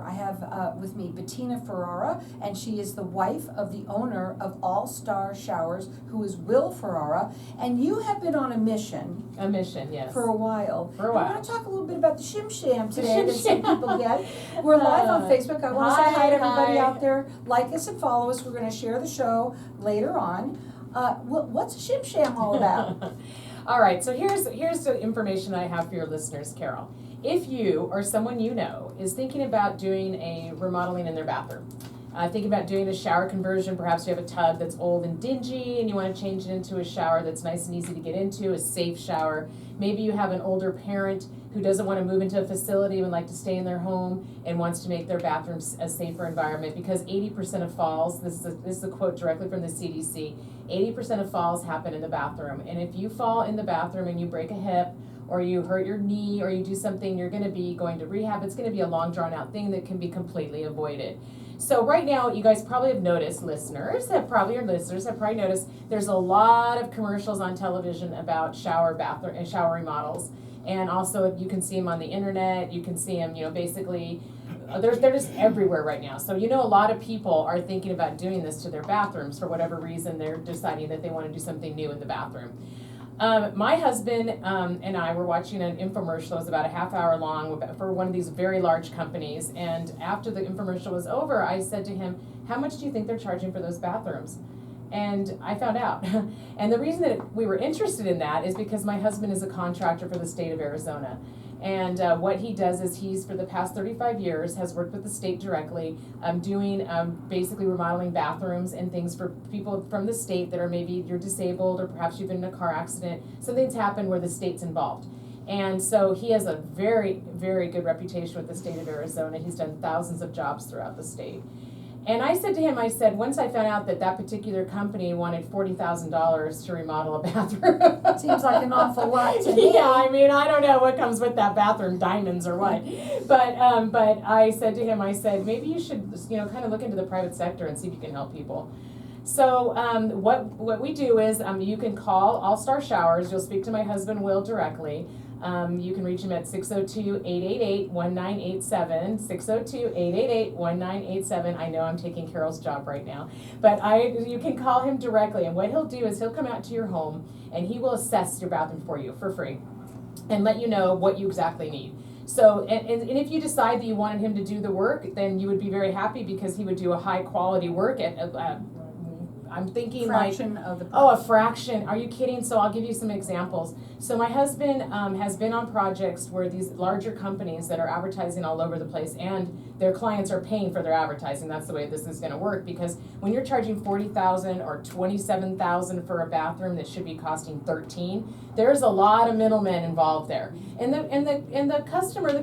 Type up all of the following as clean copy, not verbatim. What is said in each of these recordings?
I have with me Bettina Ferrara, and she is the wife of the owner of All STAR Showers, who is Will Ferrara. And you have been on a mission. A mission, yes. For a while. For a while. I want to talk a little bit about the Shim Sham today Shim that some Sham. people get. We're live on Facebook. I want to say hi to everybody hi. out there. Like us and follow us. We're going to share the show later on. What's a Shim Sham all about? All right, so here's the information I have for your listeners, Carol. If you or someone you know is thinking about doing a remodeling in their bathroom, thinking about doing a shower conversion, perhaps you have a tub that's old and dingy and you want to change it into a shower that's nice and easy to get into, a safe shower. Maybe you have an older parent who doesn't want to move into a facility and would like to stay in their home and wants to make their bathrooms a safer environment, because 80% of falls, this is a quote directly from the CDC, 80% of falls happen in the bathroom. And if you fall in the bathroom and you break a hip, or you hurt your knee, or you do something, you're going to be going to rehab. It's going to be a long, drawn-out thing that can be completely avoided. So right now, you guys probably have noticed, listeners have probably noticed, there's a lot of commercials on television about bathroom and shower remodels. And also, you can see them on the internet. You can see them, basically, they're just everywhere right now. So, a lot of people are thinking about doing this to their bathrooms for whatever reason. They're deciding that they want to do something new in the bathroom. My husband and I were watching an infomercial. It was about a half hour long for one of these very large companies. And after the infomercial was over, I said to him, "How much do you think they're charging for those bathrooms?" And I found out. And the reason that we were interested in that is because my husband is a contractor for the state of Arizona. And what he does is he's, for the past 35 years, has worked with the state directly, doing basically remodeling bathrooms and things for people from the state that are maybe you're disabled, or perhaps you've been in a car accident. Something's happened where the state's involved. And so he has a very, very good reputation with the state of Arizona. He's done thousands of jobs throughout the state. And I said to him, once I found out that particular company wanted $40,000 to remodel a bathroom. Seems like an awful lot to me. Yeah, I don't know what comes with that bathroom, diamonds or what. But I said to him, maybe you should, kind of look into the private sector and see if you can help people. So what we do is you can call All Star Showers. You'll speak to my husband, Will, directly. You can reach him at 602-888-1987, 602-888-1987. I know I'm taking Carol's job right now, but you can call him directly, and what he'll do is he'll come out to your home and he will assess your bathroom for you for free and let you know what you exactly need. So, and if you decide that you wanted him to do the work, then you would be very happy, because he would do a high quality work at I'm thinking fraction of the price. Oh, a fraction. Are you kidding? So I'll give you some examples. So my husband has been on projects where these larger companies that are advertising all over the place, and their clients are paying for their advertising. That's the way this is going to work, because when you're charging $40,000 or $27,000 for a bathroom that should be costing $13,000, there's a lot of middlemen involved there, and the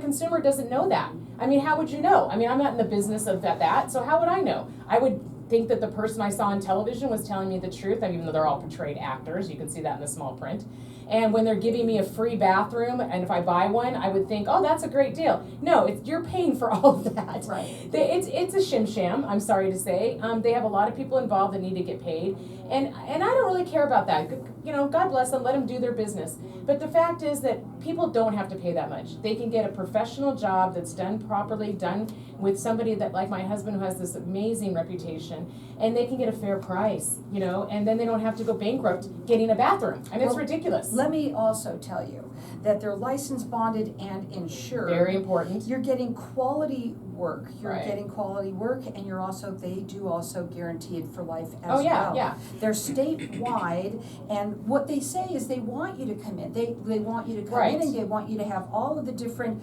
consumer doesn't know that. How would you know? I'm not in the business of that, so how would I know? I would think that the person I saw on television was telling me the truth, even though they're all portrayed actors. You can see that in the small print. And when they're giving me a free bathroom, and if I buy one, I would think, oh, that's a great deal. No, you're paying for all of that. Right. It's a shim sham, I'm sorry to say. They have a lot of people involved that need to get paid. And I don't really care about that. God bless them, let them do their business. But the fact is that people don't have to pay that much. They can get a professional job that's done properly, done with somebody that, like my husband, who has this amazing reputation, and they can get a fair price, and then they don't have to go bankrupt getting a bathroom. It's ridiculous. Let me also tell you that they're licensed, bonded, and insured. Very important. You're getting quality work. Right. And they do also guarantee it for life as well. Yeah. They're statewide, and what they say is they want you to come in. They want you to come in, and they want you to have all of the different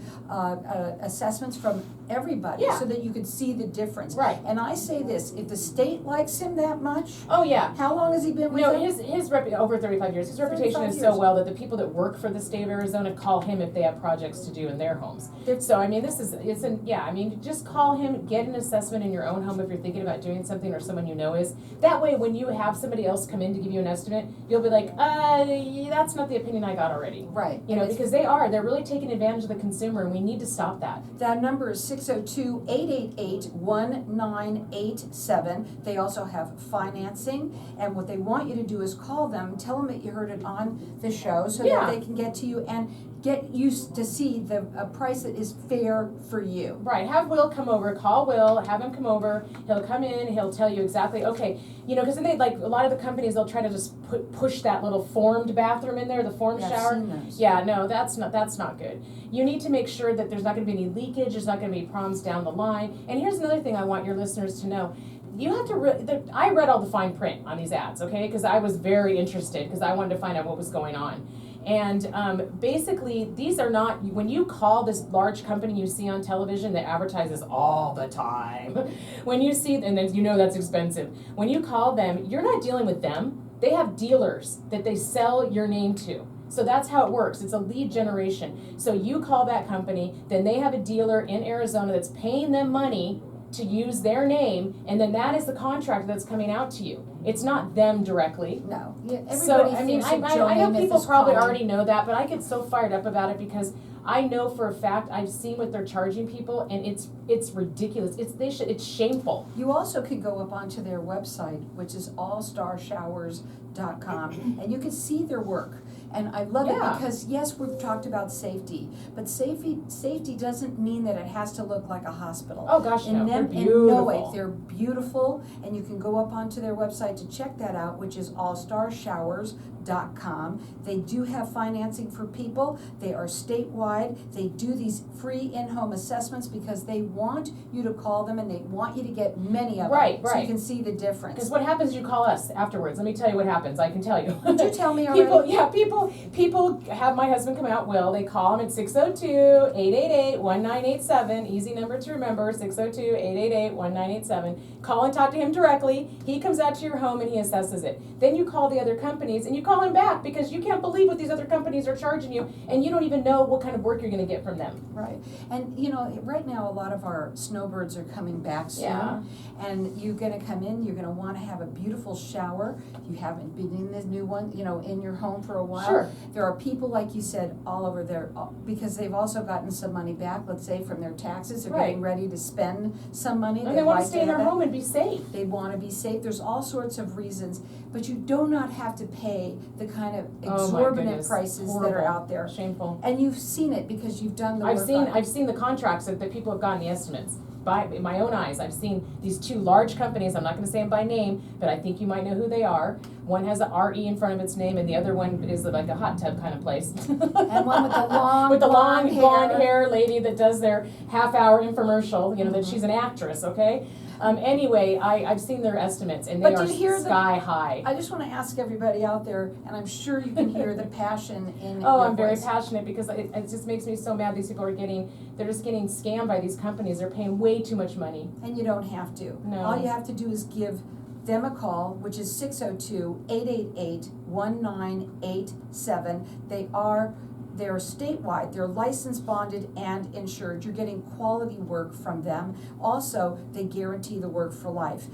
assessments from everybody, so that you can see the difference. Right. And I say this: if the state likes him that much, oh yeah. How long has he been with them? His over 35 years. His reputation is so well that the people that work for the state of Arizona call him if they have projects to do in their homes. So just call him, get an assessment in your own home if you're thinking about doing something, or someone you know is. That way, when you have somebody else come in to give you an estimate, you'll be like, that's not the opinion I got already. Right. Because they're really taking advantage of the consumer, and we need to stop that. That number is 602-888-1987. They also have financing, and what they want you to do is call them, tell them that you heard it on the show, so that they can get to you and get used to see a price that is fair for you. Right, have Will come over, call Will, have him come over, he'll come in, he'll tell you exactly, okay, because then they, like, a lot of the companies, they'll try to just push that little formed bathroom in there, the formed shower. I've seen those. Yeah, no, that's not good. You need to make sure that there's not gonna be any leakage, there's not gonna be problems down the line. And here's another thing I want your listeners to know. You have to I read all the fine print on these ads, okay? Because I was very interested, because I wanted to find out what was going on. And basically, these are not, when you call this large company you see on television that advertises all the time, when you see, and then that's expensive. When you call them, you're not dealing with them. They have dealers that they sell your name to. So that's how it works. It's a lead generation. So you call that company, then they have a dealer in Arizona that's paying them money to use their name, and then that is the contract that's coming out to you. It's not them directly. No. Yeah, everybody So, I mean, thinks I know people probably calling. already know that, but I get so fired up about it because I know for a fact, I've seen what they're charging people, and it's ridiculous. It's shameful. You also could go up onto their website, which is allstarshowers.com, and you can see their work. And I love it because, yes, we've talked about safety, but safety doesn't mean that it has to look like a hospital. Oh gosh, no, they're In beautiful. no way, they're beautiful, and you can go up onto their website to check that out, which is allstarshowers.com. They do have financing for people. They are statewide. They do these free in-home assessments because they want you to call them, and they want you to get many of them, so you can see the difference. Because what happens, you call us afterwards. Let me tell you what happens. I can tell you. Did you tell me already? People have my husband come out, Will. They call him at 602-888-1987. Easy number to remember, 602-888-1987. Call and talk to him directly. He comes out to your home and he assesses it. Then you call the other companies and you call him back because you can't believe what these other companies are charging you, and you don't even know what kind of work you're going to get from them. Right. And right now a lot of our snowbirds are coming back soon. Yeah. And you're going to come in, you're going to want to have a beautiful shower. If you haven't been in this new one, in your home for a while. Sure. There are people, like you said, all over there, because they've also gotten some money back, let's say, from their taxes. They're getting ready to spend some money. And they want to stay in their home and be safe. They want to be safe. There's all sorts of reasons, but you do not have to pay the kind of exorbitant prices that are out there. Shameful. And you've seen it because you've done the work on it. I've seen the contracts that people have gotten the estimates. By my own eyes, I've seen these two large companies. I'm not going to say them by name, but I think you might know who they are. One has a RE in front of its name, and the other one is like a hot tub kind of place. And one with the long, with the long blonde hair. hair lady that does their half-hour infomercial. That she's an actress. Okay. Anyway, I've seen their estimates, and they are sky high. I just want to ask everybody out there, and I'm sure you can hear the passion in Oh, your I'm very voice. passionate because it just makes me so mad. These people they're just getting scammed by these companies. They're paying way too much money. And you don't have to. No. All you have to do is give them a call, which is 602-888-1987. They're statewide, they're licensed, bonded, and insured. You're getting quality work from them. Also, they guarantee the work for life.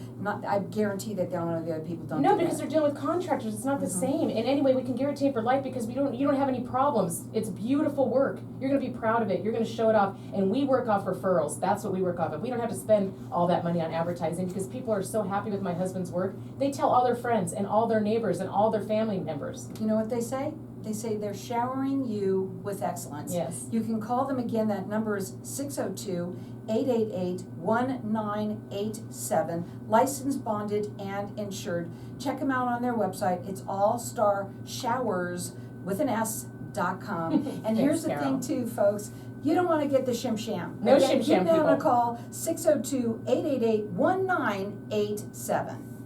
I guarantee that none of the other people don't do because that. they're dealing with contractors. It's not the same. And anyway, we can guarantee it for life because you don't have any problems. It's beautiful work. You're going to be proud of it. You're going to show it off. And we work off referrals. That's what we work off of. We don't have to spend all that money on advertising because people are so happy with my husband's work. They tell all their friends and all their neighbors and all their family members. You know what they say? They say they're showering you with excellence. Yes. You can call them again. That number is 602-888-1987. Licensed, bonded, and insured. Check them out on their website. It's allstarshowers.com. And here's the thing too, folks. You don't want to get the shim sham. No shim sham, people. Give them a people. call, 602-888-1987.